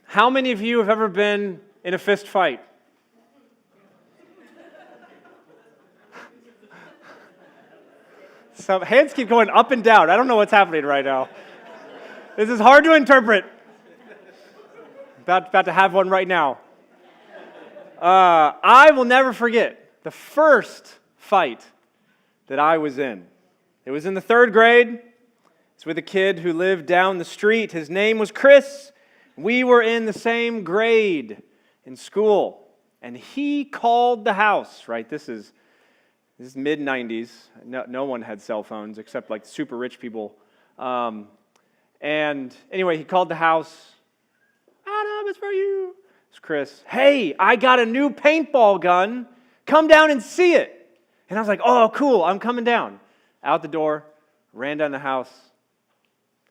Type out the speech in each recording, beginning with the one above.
How many of you have ever been in a fist fight? Some hands keep going up and down. I don't know what's happening right now. This is hard to interpret. About to have one right now. I will never forget the first fight that I was in. It was in the 3rd grade. It's with a kid who lived down the street. His name was Chris. We were in the same grade in school. And he called the house, right? This is mid-90s. No one had cell phones except like super rich people. And anyway, he called the house. Adam, it's for you. It's Chris. Hey, I got a new paintball gun. Come down and see it. And I was like, oh, cool, I'm coming down. Out the door, ran down the house.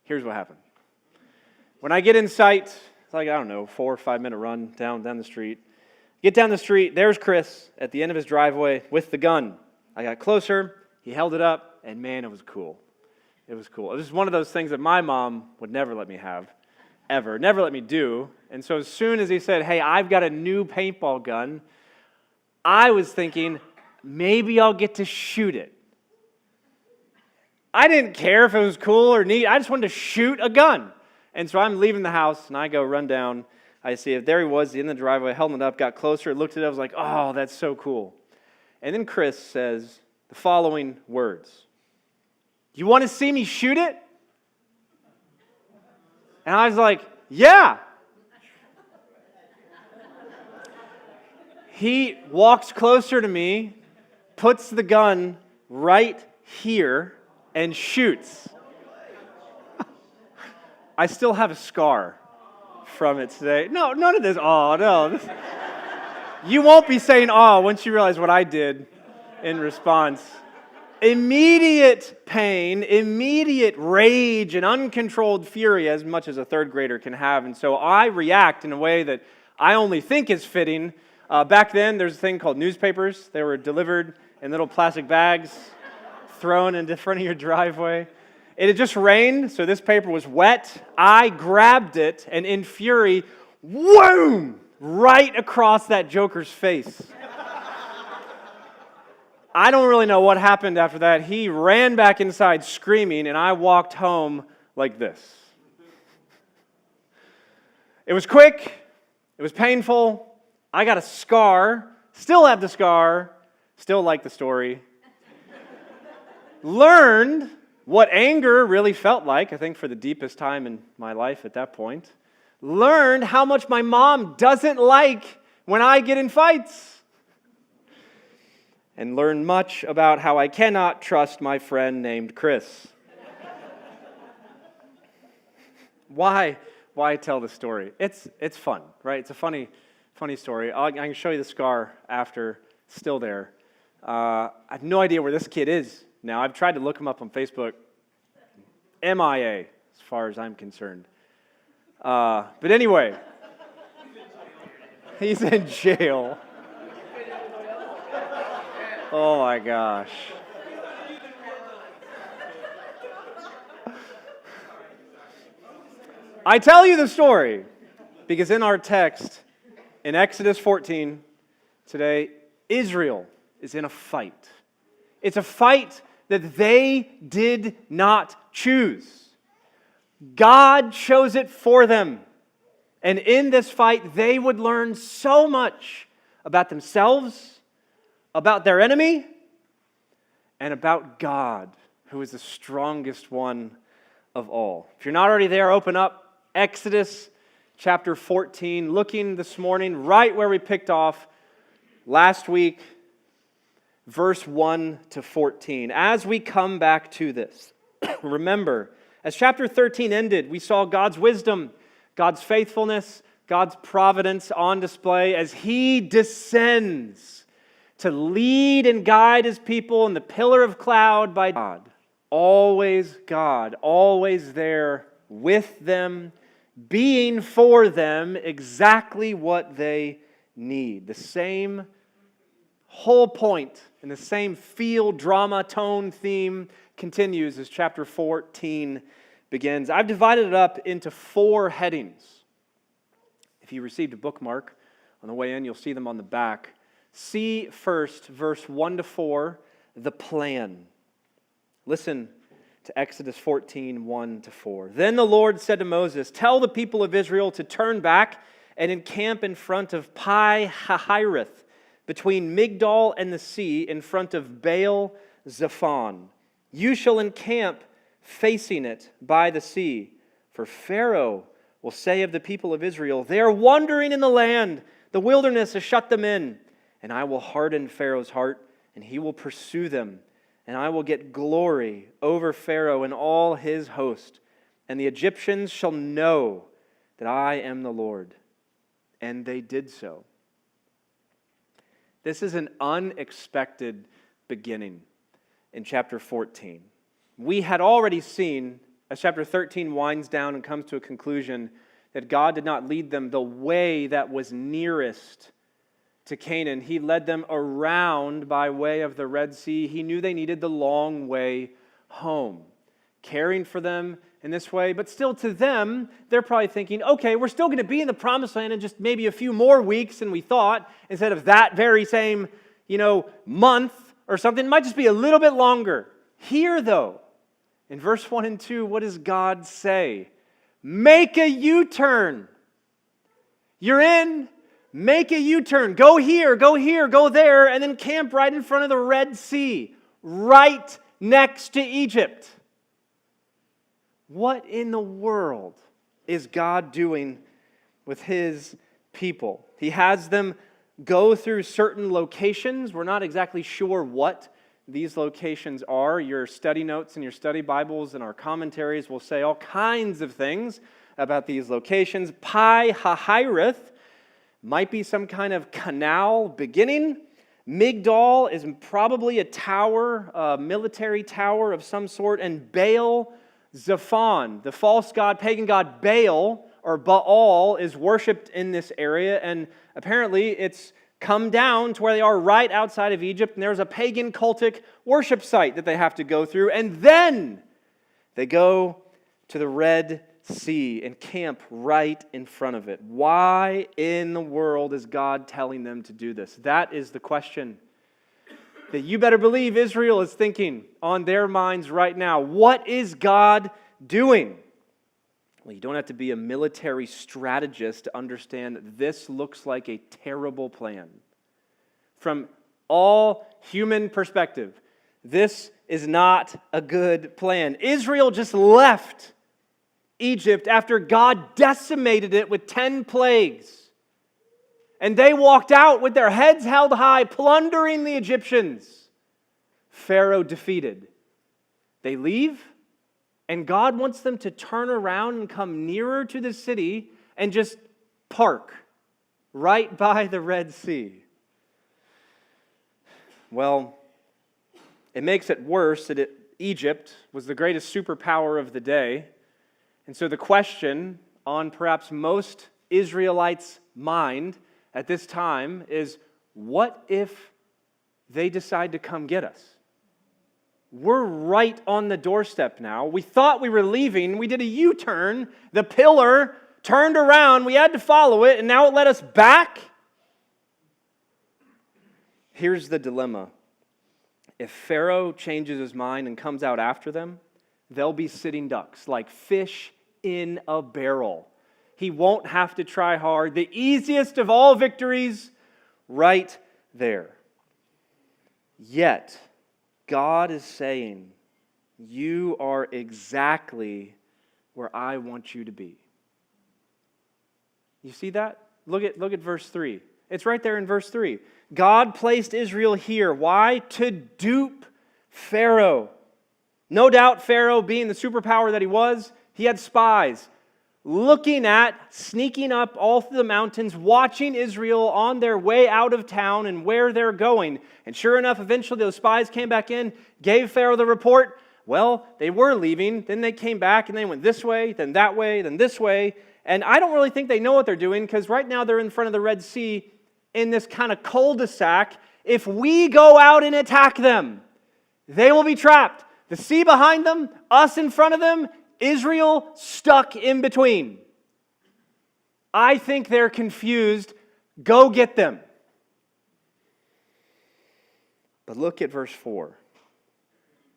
Here's what happened. When I get in sight, it's like, I don't know, 4 or 5 minute run down the street. Get down the street, there's Chris at the end of his driveway with the gun. I got closer, he held it up, and man, it was cool. It was cool. It was one of those things that my mom would never let me have, ever, never let me do. And so as soon as he said, hey, I've got a new paintball gun, I was thinking, maybe I'll get to shoot it. I didn't care if it was cool or neat. I just wanted to shoot a gun. And so I'm leaving the house, and I go run down. I see it. There he was, the end of the driveway, held it up, got closer, looked at it. I was like, oh, that's so cool. And then Chris says the following words. You want to see me shoot it? And I was like, yeah. He walks closer to me, puts the gun right here, and shoots. I still have a scar from it today. No, none of this. Oh, no. You won't be saying, oh, once you realize what I did in response. Immediate pain, immediate rage, and uncontrolled fury, as much as a 3rd grader can have. And so I react in a way that I only think is fitting. Back then, there's a thing called newspapers. They were delivered in little plastic bags, thrown into front of your driveway. It had just rained, so this paper was wet. I grabbed it, and in fury, whoom, right across that joker's face. I don't really know what happened after that. He ran back inside screaming, and I walked home like this. It was quick. It was painful. I got a scar. Still have the scar. Still like the story. Learned what anger really felt like, I think for the deepest time in my life at that point. Learned how much my mom doesn't like when I get in fights. And learned much about how I cannot trust my friend named Chris. Why tell the story? It's fun, right? It's a funny story. I can show you the scar after. It's still there. I have no idea where this kid is now. I've tried to look him up on Facebook. MIA, as far as I'm concerned. But anyway, he's in jail. Oh my gosh. I tell you the story because in our text, in Exodus 14, today, Israel is in a fight. It's a fight that they did not choose. God chose it for them. And in this fight, they would learn so much about themselves, about their enemy, and about God, who is the strongest one of all. If you're not already there, open up Exodus chapter 14, looking this morning right where we picked off last week, verse 1 to 14. As we come back to this, remember, as chapter 13 ended, we saw God's wisdom, God's faithfulness, God's providence on display as He descends to lead and guide His people in the pillar of cloud by God, always there with them, being for them exactly what they need. The same whole point and the same feel, drama, tone, theme continues as chapter 14 begins. I've divided it up into 4 headings. If you received a bookmark on the way in, you'll see them on the back. See first, verse 1 to 4, the plan. Listen to Exodus 14, 1 to 4. Then the Lord said to Moses, "Tell the people of Israel to turn back and encamp in front of Pi-Hahiroth, between Migdol and the sea, in front of Baal-Zephon. You shall encamp facing it by the sea. For Pharaoh will say of the people of Israel, 'They are wandering in the land. The wilderness has shut them in. And I will harden Pharaoh's heart, and he will pursue them. And I will get glory over Pharaoh and all his host. And the Egyptians shall know that I am the Lord.' And they did so." This is an unexpected beginning in chapter 14. We had already seen, as chapter 13 winds down and comes to a conclusion, that God did not lead them the way that was nearest to Canaan. He led them around by way of the Red Sea. He knew they needed the long way home, caring for them in this way. But still, to them, they're probably thinking, okay, we're still going to be in the promised land in just maybe a few more weeks than we thought, instead of that very same, month or something. It might just be a little bit longer. Here, though, in verse 1 and 2, what does God say? Make a U-turn. You're in. Make a U-turn. Go here, go there, and then camp right in front of the Red Sea, right next to Egypt. What in the world is God doing with His people? He has them go through certain locations. We're not exactly sure what these locations are. Your study notes and your study Bibles and our commentaries will say all kinds of things about these locations. Pi-Hahiroth might be some kind of canal beginning. Migdol is probably a tower, a military tower of some sort. And Baal-Zephon, the false god, pagan god Baal, or Baal, is worshipped in this area. And apparently it's come down to where they are right outside of Egypt. And there's a pagan cultic worship site that they have to go through. And then they go to the Red Sea and camp right in front of it. Why in the world is God telling them to do this? That is the question that you better believe Israel is thinking on their minds right now. What is God doing? Well, you don't have to be a military strategist to understand that this looks like a terrible plan. From all human perspective, this is not a good plan. Israel just left Egypt after God decimated it with 10 plagues. And they walked out with their heads held high, plundering the Egyptians. Pharaoh defeated. They leave, and God wants them to turn around and come nearer to the city and just park right by the Red Sea. Well, it makes it worse that Egypt was the greatest superpower of the day. And so the question on perhaps most Israelites' mind at this time is, what if they decide to come get us? We're right on the doorstep now. We thought we were leaving. We did a U-turn. The pillar turned around. We had to follow it, and now it led us back. Here's the dilemma. If Pharaoh changes his mind and comes out after them, they'll be sitting ducks, like fish in a barrel. He won't have to try hard. The easiest of all victories, right there. Yet, God is saying, you are exactly where I want you to be. You see that? Look at verse 3. It's right there in verse 3. God placed Israel here. Why? To dupe Pharaoh. No doubt Pharaoh, being the superpower that he was, he had spies looking at, sneaking up all through the mountains, watching Israel on their way out of town and where they're going. And sure enough, eventually those spies came back in, gave Pharaoh the report. Well, they were leaving. Then they came back and they went this way, then that way, then this way. And I don't really think they know what they're doing, because right now they're in front of the Red Sea in this kind of cul-de-sac. If we go out and attack them, they will be trapped. The sea behind them, us in front of them, Israel stuck in between. I think they're confused. Go get them. But look at verse 4.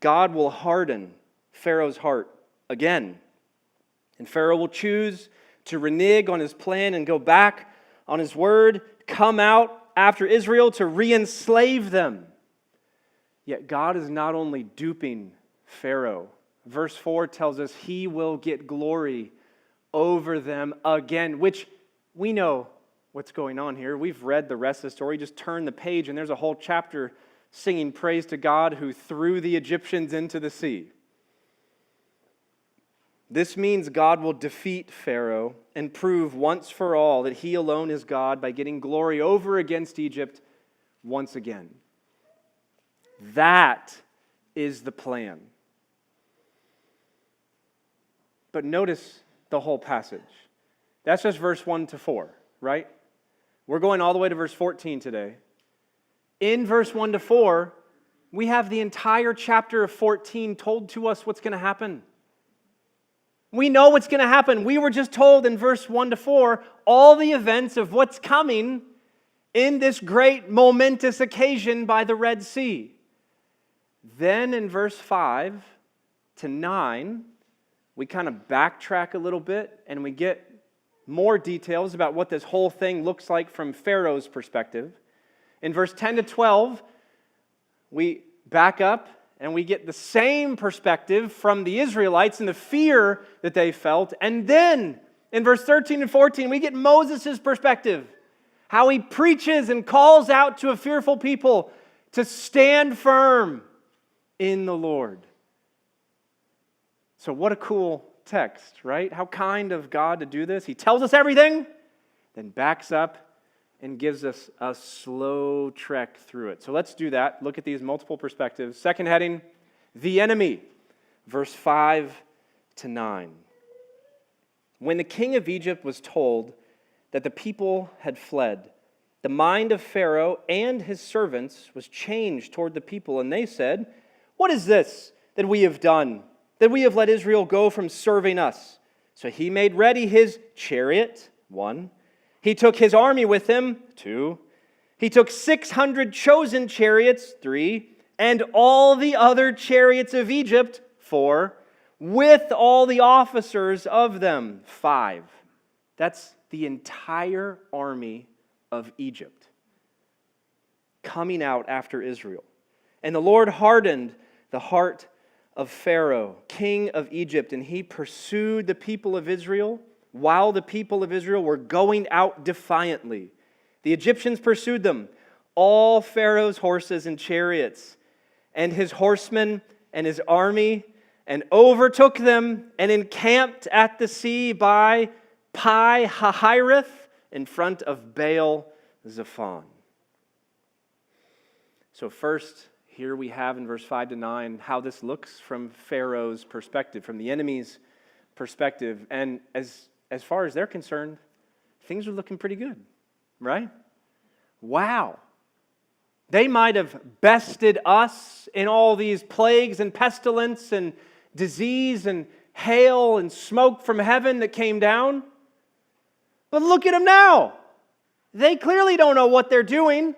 God will harden Pharaoh's heart again. And Pharaoh will choose to renege on his plan and go back on his word, come out after Israel to re-enslave them. Yet God is not only duping Pharaoh. Verse 4 tells us he will get glory over them again, which we know what's going on here. We've read the rest of the story. Just turn the page and there's a whole chapter singing praise to God who threw the Egyptians into the sea. This means God will defeat Pharaoh and prove once for all that he alone is God by getting glory over against Egypt once again. That is the plan. But notice the whole passage. That's just verse 1 to 4, right? We're going all the way to verse 14 today. In verse 1 to 4, we have the entire chapter of 14 told to us what's going to happen. We know what's going to happen. We were just told in verse 1 to 4 all the events of what's coming in this great momentous occasion by the Red Sea. Then in verse 5 to 9, we kind of backtrack a little bit and we get more details about what this whole thing looks like from Pharaoh's perspective. In verse 10 to 12, we back up and we get the same perspective from the Israelites and the fear that they felt. And then in verse 13 and 14, we get Moses' perspective, how he preaches and calls out to a fearful people to stand firm in the Lord. So what a cool text, right? How kind of God to do this. He tells us everything, then backs up and gives us a slow trek through it. So let's do that. Look at these multiple perspectives. Second heading, the enemy, verse 5 to 9. When the king of Egypt was told that the people had fled, the mind of Pharaoh and his servants was changed toward the people, and they said, "What is this that we have done, that we have let Israel go from serving us?" So he made ready his chariot, 1. He took his army with him, 2. He took 600 chosen chariots, 3. And all the other chariots of Egypt, 4. With all the officers of them, 5. That's the entire army of Egypt coming out after Israel. And the Lord hardened the heart of Pharaoh, king of Egypt, and he pursued the people of Israel while the people of Israel were going out defiantly. The Egyptians pursued them, all Pharaoh's horses and chariots, and his horsemen and his army, and overtook them and encamped at the sea by Pi Hahiroth in front of Baal Zephon. So first, here we have in verse 5 to 9 how this looks from Pharaoh's perspective, from the enemy's perspective. And as far as they're concerned, things are looking pretty good, right? Wow. They might have bested us in all these plagues and pestilence and disease and hail and smoke from heaven that came down. But look at them now. They clearly don't know what they're doing.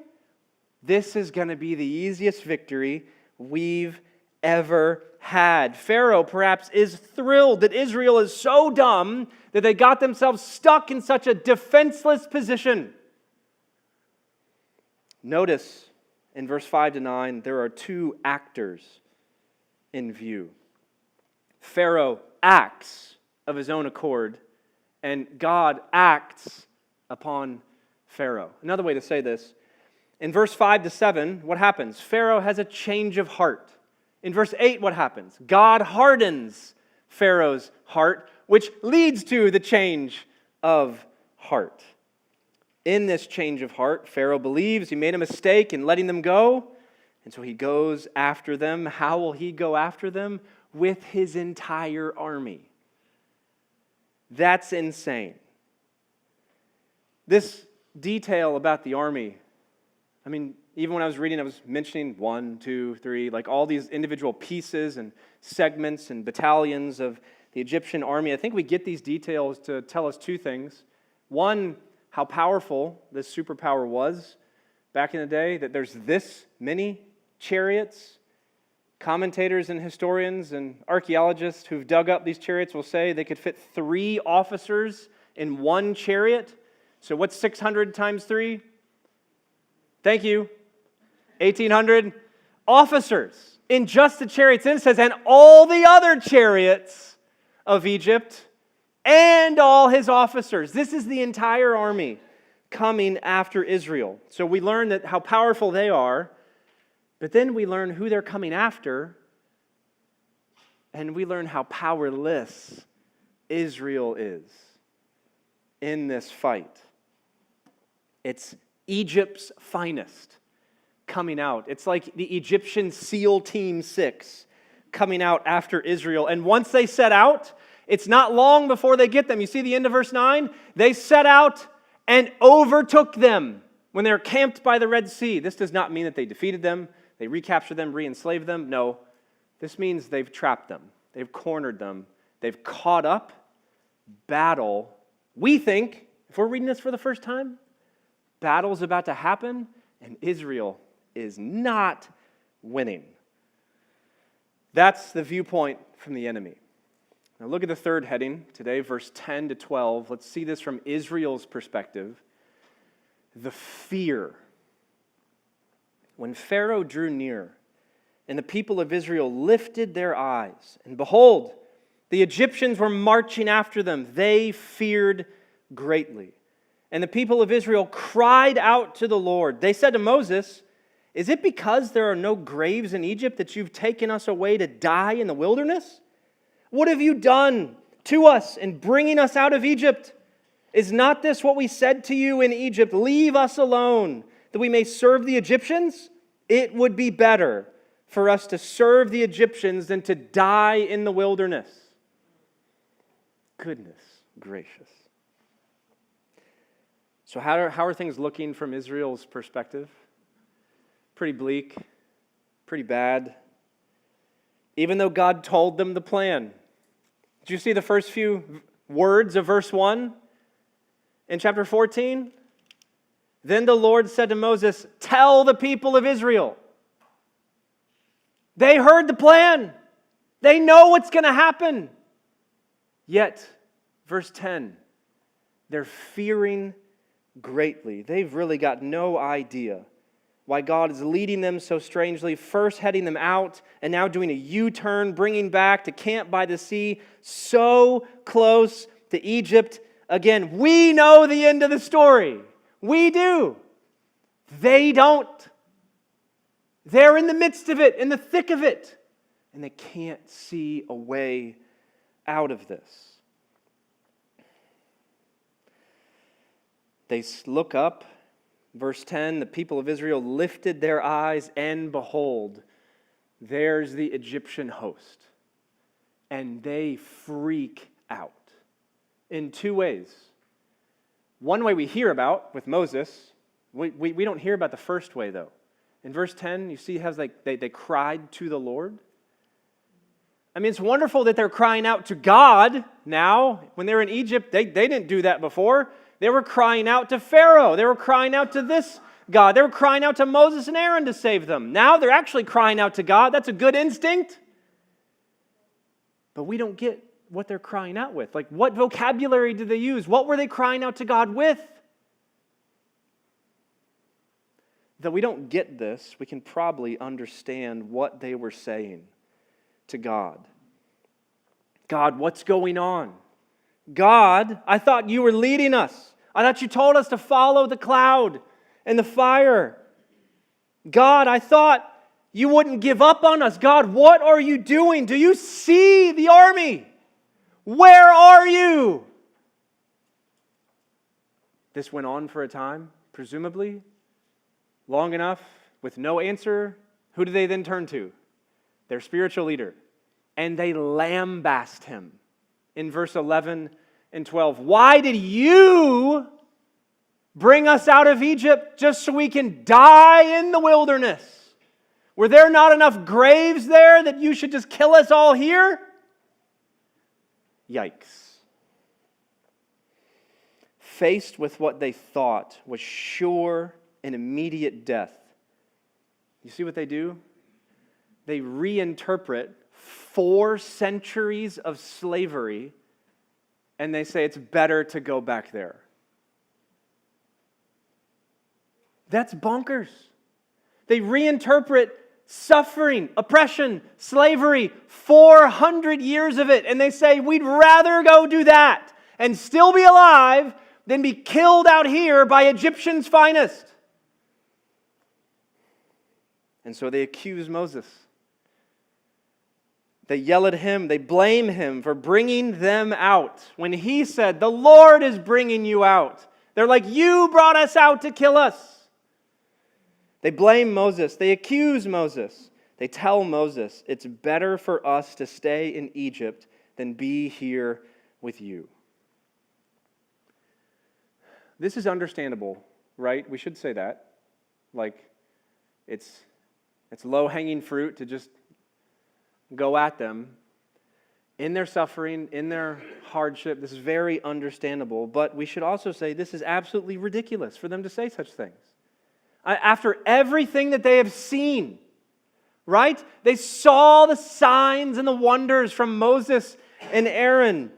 This is going to be the easiest victory we've ever had. Pharaoh perhaps is thrilled that Israel is so dumb that they got themselves stuck in such a defenseless position. Notice in verse 5 to 9, there are two actors in view. Pharaoh acts of his own accord, and God acts upon Pharaoh. Another way to say this, in verse 5 to 7, what happens? Pharaoh has a change of heart. In verse 8, what happens? God hardens Pharaoh's heart, which leads to the change of heart. In this change of heart, Pharaoh believes he made a mistake in letting them go, and so he goes after them. How will he go after them? With his entire army. That's insane. This detail about the army, I mean, even when I was reading, I was mentioning 1, 2, 3, like all these individual pieces and segments and battalions of the Egyptian army. I think we get these details to tell us two things. One, how powerful this superpower was back in the day, that there's this many chariots. Commentators and historians and archaeologists who've dug up these chariots will say they could fit 3 officers in one chariot. So what's 600 times 3? Thank you. 1,800 officers in just the chariots. Then it says, and all the other chariots of Egypt and all his officers. This is the entire army coming after Israel. So we learn that how powerful they are, but then we learn who they're coming after, and we learn how powerless Israel is in this fight. It's Egypt's finest coming out. It's like the Egyptian SEAL Team 6 coming out after Israel. And once they set out, it's not long before they get them. You see the end of verse 9? They set out and overtook them when they're camped by the Red Sea. This does not mean that they defeated them, they recaptured them, re-enslaved them. No, this means they've trapped them. They've cornered them. They've caught up. Battle. We think, if we're reading this for the first time, battle's about to happen, and Israel is not winning. That's the viewpoint from the enemy. Now look at the third heading today, verse 10 to 12. Let's see this from Israel's perspective. The fear. When Pharaoh drew near, and the people of Israel lifted their eyes, and behold, the Egyptians were marching after them. They feared greatly. And the people of Israel cried out to the Lord. They said to Moses, "Is it because there are no graves in Egypt that you've taken us away to die in the wilderness? What have you done to us in bringing us out of Egypt? Is not this what we said to you in Egypt? Leave us alone, that we may serve the Egyptians? It would be better for us to serve the Egyptians than to die in the wilderness." Goodness gracious. So how are things looking from Israel's perspective? Pretty bleak, pretty bad. Even though God told them the plan. Did you see the first few words of verse 1 in chapter 14? Then the Lord said to Moses, "Tell the people of Israel." They heard the plan. They know what's going to happen. Yet, verse 10, they're fearing greatly. They've really got no idea why God is leading them so strangely, first heading them out and now doing a U-turn, bringing back to camp by the sea, so close to Egypt. Again, we know the end of the story. We do. They don't. They're in the midst of it, in the thick of it, and they can't see a way out of this. They look up. Verse 10, the people of Israel lifted their eyes, and behold, there's the Egyptian host. And they freak out in two ways. One way we hear about with Moses, we don't hear about the first way though. In verse 10, you see how they cried to the Lord. I mean, it's wonderful that they're crying out to God now. When they were in Egypt, they didn't do that before. They were crying out to Pharaoh. They were crying out to this God. They were crying out to Moses and Aaron to save them. Now they're actually crying out to God. That's a good instinct. But we don't get what they're crying out with. Like, what vocabulary did they use? What were they crying out to God with? Though we don't get this, we can probably understand what they were saying to God. God, what's going on? God, I thought you were leading us. I thought you told us to follow the cloud and the fire. God, I thought you wouldn't give up on us. God, what are you doing? Do you see the army? Where are you? This went on for a time, presumably, long enough, with no answer. Who do they then turn to? Their spiritual leader. And they lambast him in verse 11 and 12. Why did you bring us out of Egypt just so we can die in the wilderness? Were there not enough graves there that you should just kill us all here? Yikes. faced with what they thought was sure and immediate death, you see what they do? They reinterpret 4 centuries of slavery, and they say it's better to go back there. That's bonkers. They reinterpret suffering, oppression, slavery, 400 years of it, and they say we'd rather go do that and still be alive than be killed out here by Egyptians' finest. And so they accuse Moses. They yell at him, they blame him for bringing them out. When he said, "The Lord is bringing you out," they're like, "You brought us out to kill us." They blame Moses, they accuse Moses. They tell Moses, "It's better for us to stay in Egypt than be here with you." This is understandable, right? We should say that. Like, it's low-hanging fruit to just go at them in their suffering, in their hardship. This is very understandable, but we should also say this is absolutely ridiculous for them to say such things. After everything that they have seen, right? They saw the signs and the wonders from Moses and Aaron.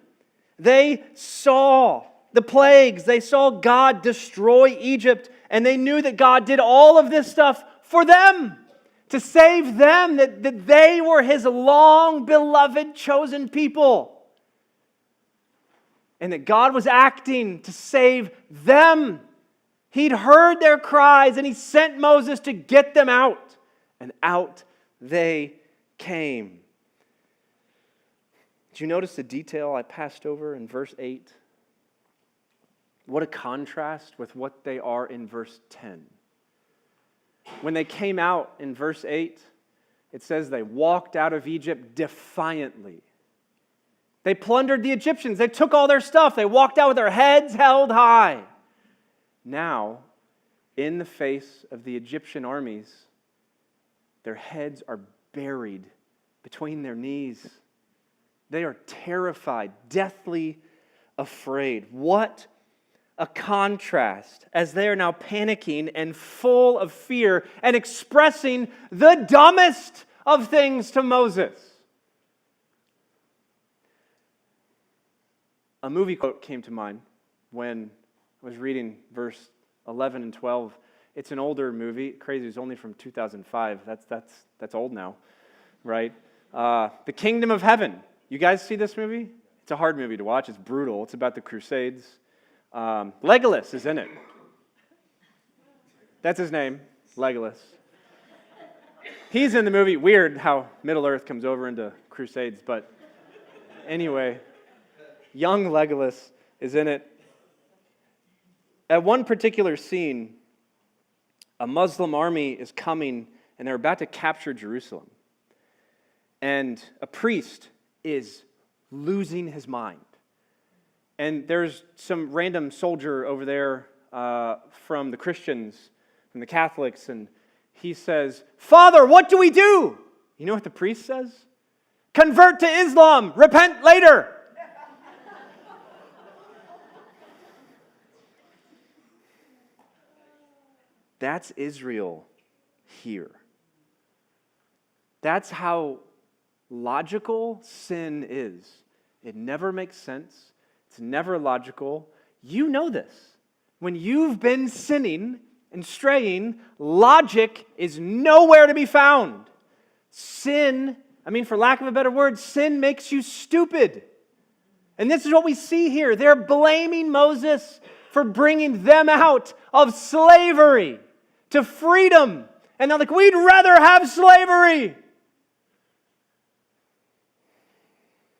They saw the plagues. They saw God destroy Egypt, and they knew that God did all of this stuff for them, to save them, that they were His long-beloved chosen people. And that God was acting to save them. He'd heard their cries, and He sent Moses to get them out. And out they came. Did you notice the detail I passed over in verse 8? What a contrast with what they are in verse 10. When they came out in verse 8, it says they walked out of Egypt defiantly. They plundered the Egyptians. They took all their stuff. They walked out with their heads held high. Now, in the face of the Egyptian armies, their heads are buried between their knees. They are terrified, deathly afraid. What a contrast as they are now panicking and full of fear and expressing the dumbest of things to Moses. A movie quote came to mind when I was reading verse 11 and 12. It's an older movie. Crazy, it's only from 2005. That's old now, right? The Kingdom of Heaven. You guys see this movie? It's a hard movie to watch. It's brutal. It's about the Crusades. Legolas is in it. That's his name, Legolas. He's in the movie. Weird how Middle-earth comes over into Crusades, but anyway, young Legolas is in it. At one particular scene, a Muslim army is coming and they're about to capture Jerusalem. And a priest is losing his mind. And there's some random soldier over there from the Christians, from the Catholics, and he says, "Father, what do we do?" You know what the priest says? "Convert to Islam, repent later." That's Israel here. That's how logical sin is. It never makes sense. It's never logical. You know this. When you've been sinning and straying, logic is nowhere to be found. Sin, for lack of a better word, sin makes you stupid. And this is what we see here. They're blaming Moses for bringing them out of slavery to freedom. And they're like, we'd rather have slavery.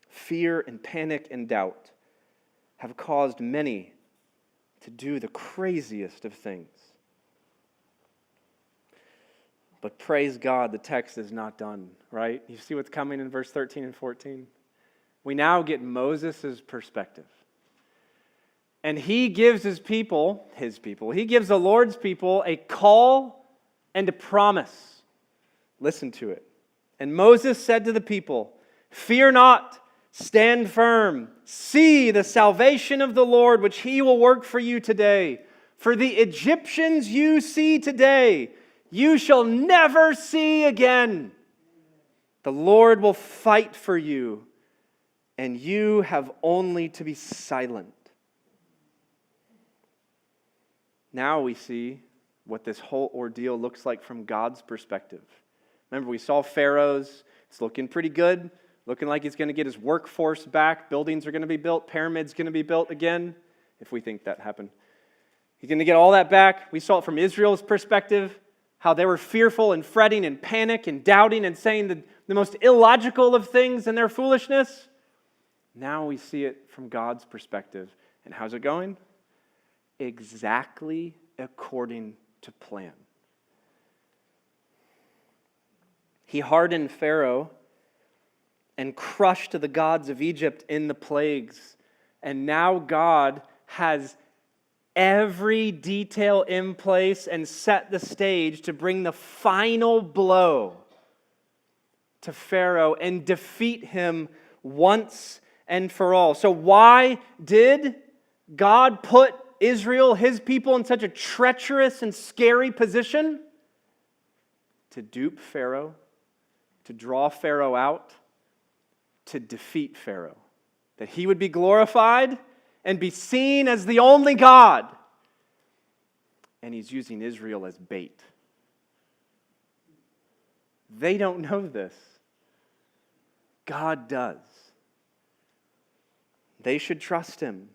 Fear and panic and doubt have caused many to do the craziest of things. But praise God, the text is not done, right? You see what's coming in verse 13 and 14? We now get Moses' perspective. And he gives his people, he gives the Lord's people a call and a promise. Listen to it. And Moses said to the people, "Fear not, Stand firm. See the salvation of the Lord, which He will work for you today. For the Egyptians you see today, you shall never see again. The Lord will fight for you, and you have only to be silent. Now we see what this whole ordeal looks like from God's perspective. Remember, we saw Pharaoh's. It's looking pretty good, looking like he's going to get his workforce back. Buildings are going to be built. Pyramids going to be built again, if we think that happened. He's going to get all that back. We saw it from Israel's perspective, how they were fearful and fretting and panic and doubting and saying the most illogical of things in their foolishness. Now we see it from God's perspective. And how's it going? Exactly according to plan. He hardened Pharaoh and crushed the gods of Egypt in the plagues. And now God has every detail in place and set the stage to bring the final blow to Pharaoh and defeat him once and for all. So why did God put Israel, His people, in such a treacherous and scary position? To dupe Pharaoh, to draw Pharaoh out, to defeat Pharaoh. That he would be glorified and be seen as the only God. And He's using Israel as bait. They don't know this. God does. They should trust Him.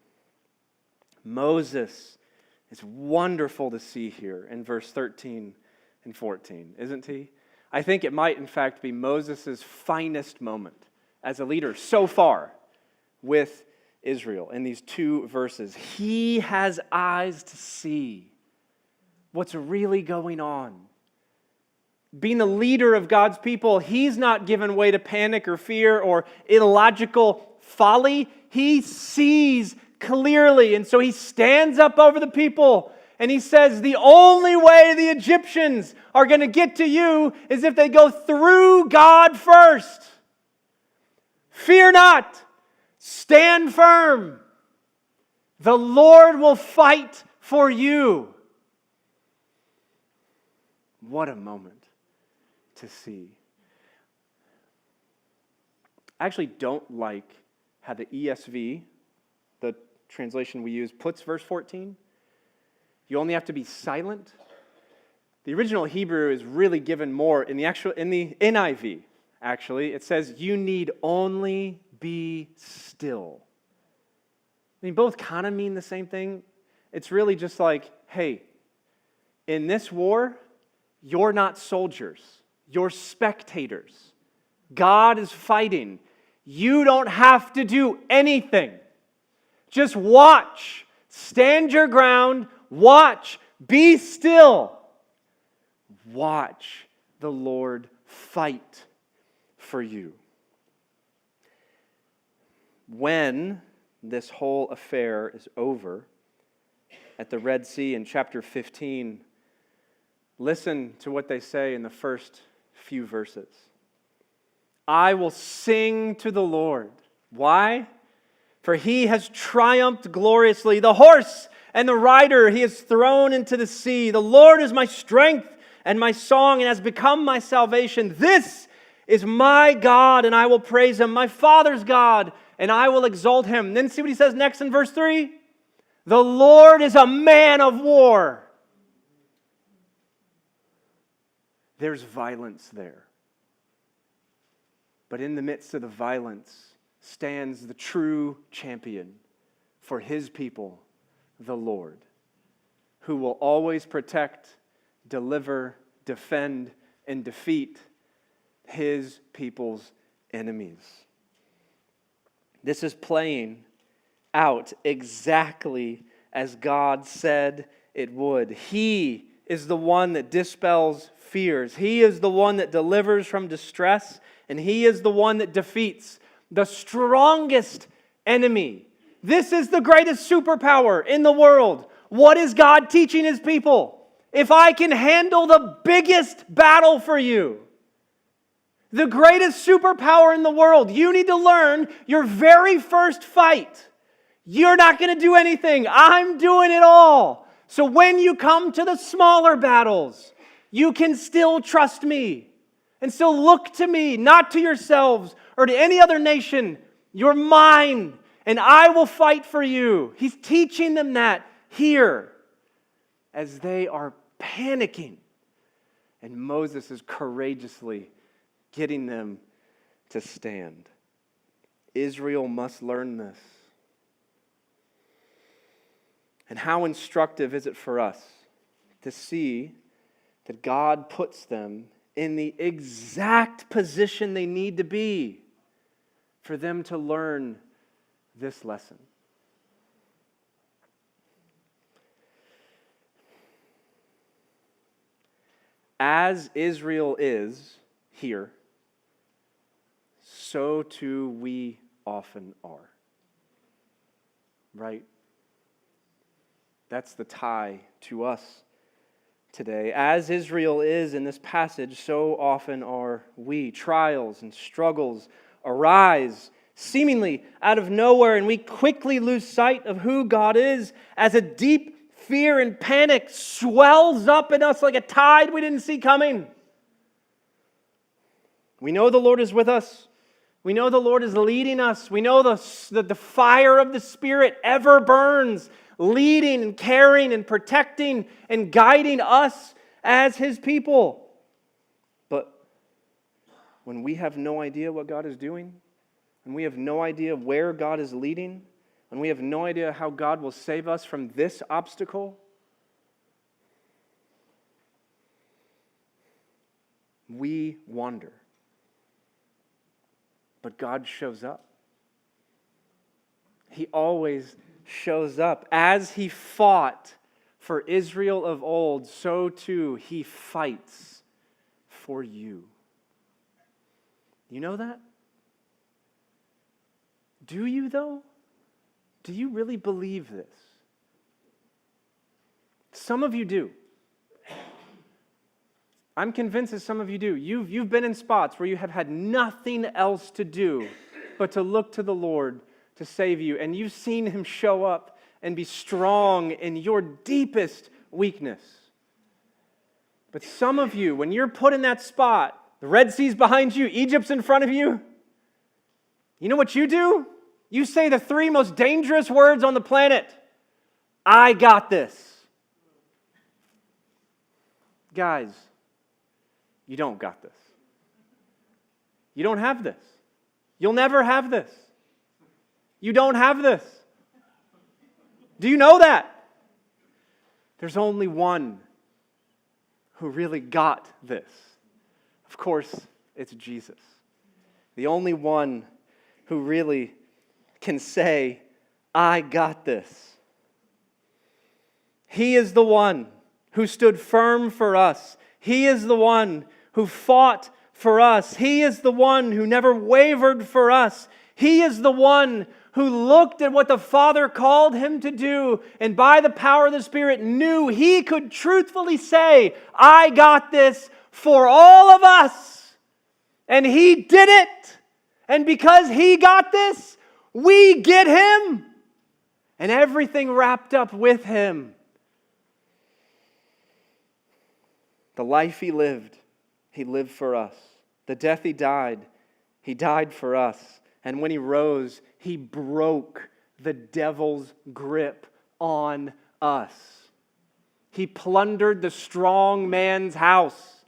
Moses is wonderful to see here in verse 13 and 14, isn't he? I think it might, in fact, be Moses' finest moment as a leader so far with Israel in these two verses. He has eyes to see what's really going on. Being the leader of God's people, he's not given way to panic or fear or illogical folly. He sees clearly, and so he stands up over the people and he says, the only way the Egyptians are going to get to you is if they go through God first. Fear not. Stand firm. The Lord will fight for you. What a moment to see. I actually don't like how the ESV, the translation we use, puts verse 14. You only have to be silent. The original Hebrew is really given more in the NIV. Actually, it says you need only be still. I mean, both kind of mean the same thing. It's really just like, hey, in this war, you're not soldiers. You're spectators. God is fighting. You don't have to do anything. Just watch. Stand your ground. Watch. Be still. Watch the Lord fight for you. When this whole affair is over at the Red Sea in chapter 15, listen to what they say in the first few verses. I will sing to the Lord. Why? For He has triumphed gloriously. The horse and the rider He has thrown into the sea. The Lord is my strength and my song and has become my salvation. This is my God and I will praise Him. My Father's God and I will exalt Him. Then see what He says next in verse 3. The Lord is a man of war. There's violence there. But in the midst of the violence stands the true champion for His people, the Lord, who will always protect, deliver, defend, and defeat His people's enemies. This is playing out exactly as God said it would. He is the one that dispels fears. He is the one that delivers from distress, and He is the one that defeats the strongest enemy. This is the greatest superpower in the world. What is God teaching His people? If I can handle the biggest battle for you, The greatest superpower in the world. You need to learn your very first fight. You're not going to do anything. I'm doing it all. So when you come to the smaller battles, you can still trust me and still look to me, not to yourselves or to any other nation. You're mine, and I will fight for you. He's teaching them that here as they are panicking. And Moses is courageously getting them to stand. Israel must learn this. And how instructive is it for us to see that God puts them in the exact position they need to be for them to learn this lesson? As Israel is here, so too we often are. Right? That's the tie to us today. As Israel is in this passage, so often are we. Trials and struggles arise seemingly out of nowhere, and we quickly lose sight of who God is as a deep fear and panic swells up in us like a tide we didn't see coming. We know the Lord is with us. We know the Lord is leading us. We know the fire of the Spirit ever burns, leading and caring and protecting and guiding us as His people. But when we have no idea what God is doing, and we have no idea where God is leading, and we have no idea how God will save us from this obstacle, we wander. But God shows up. He always shows up. As He fought for Israel of old, so too He fights for you. You know that? Do you, though? Do you really believe this? Some of you do. I'm convinced that some of you do. You've been in spots where you have had nothing else to do but to look to the Lord to save you, and you've seen Him show up and be strong in your deepest weakness. But some of you, when you're put in that spot, the Red Sea's behind you, Egypt's in front of you, you know what you do? You say the three most dangerous words on the planet. I got this. Guys, you don't got this. You don't have this. You'll never have this. You don't have this. Do you know that? There's only one who really got this. Of course, it's Jesus. The only one who really can say, I got this. He is the one who stood firm for us. He is the one who fought for us. He is the one who never wavered for us. He is the one who looked at what the Father called Him to do, and by the power of the Spirit knew He could truthfully say, I got this for all of us. And He did it. And because He got this, we get Him. And everything wrapped up with Him. The life He lived for us. The death He died for us. And when He rose, He broke the devil's grip on us. He plundered the strong man's house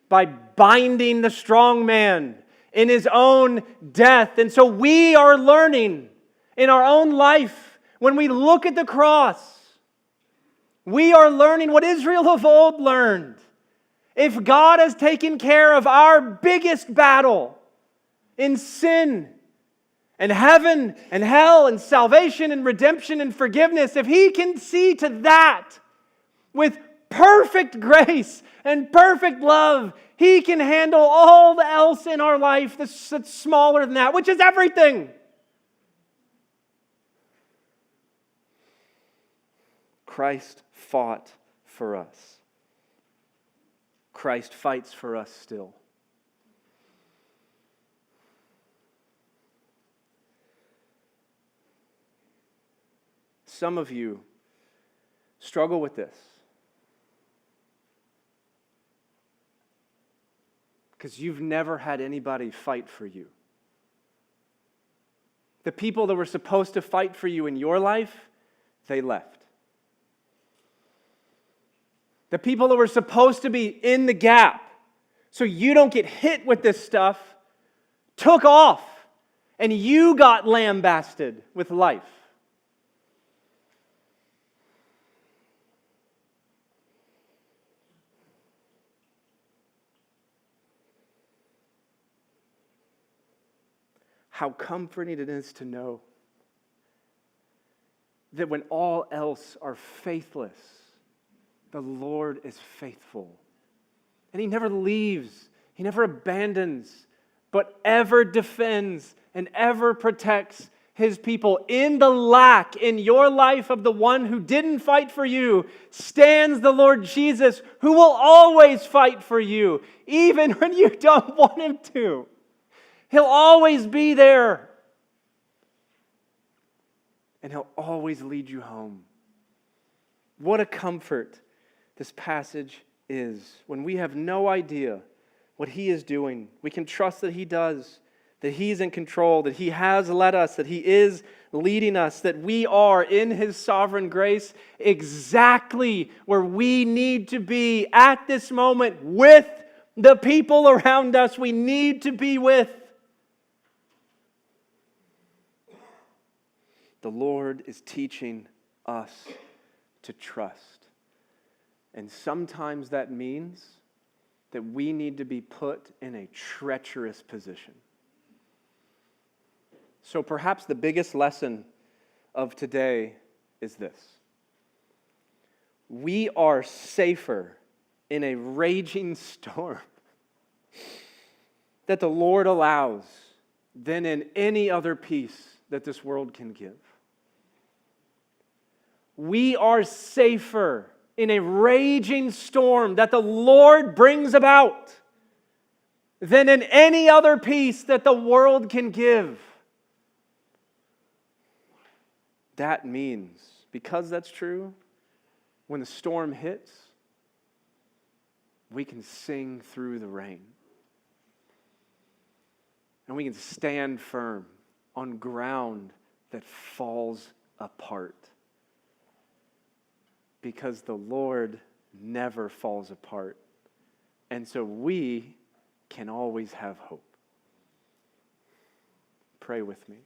by binding the strong man in his own death. And so we are learning in our own life, when we look at the cross, we are learning what Israel of old learned. If God has taken care of our biggest battle in sin and heaven and hell and salvation and redemption and forgiveness, if He can see to that with perfect grace and perfect love, He can handle all else in our life that's smaller than that, which is everything. Christ fought for us. Christ fights for us still. Some of you struggle with this because you've never had anybody fight for you. The people that were supposed to fight for you in your life, they left. The people that were supposed to be in the gap so you don't get hit with this stuff took off, and you got lambasted with life. How comforting it is to know that when all else are faithless, the Lord is faithful. And He never leaves, He never abandons, but ever defends and ever protects His people. In the lack in your life of the one who didn't fight for you stands the Lord Jesus, who will always fight for you, even when you don't want Him to. He'll always be there. And He'll always lead you home. What a comfort this passage is. When we have no idea what He is doing, we can trust that He does, that He's in control, that He has led us, that He is leading us, that we are in His sovereign grace exactly where we need to be at this moment with the people around us we need to be with. The Lord is teaching us to trust. And sometimes that means that we need to be put in a treacherous position. So perhaps the biggest lesson of today is this: we are safer in a raging storm that the Lord allows than in any other peace that this world can give. We are safer in a raging storm that the Lord brings about than in any other peace that the world can give. That means, because that's true, when the storm hits, we can sing through the rain. And we can stand firm on ground that falls apart. Because the Lord never falls apart. And so we can always have hope. Pray with me.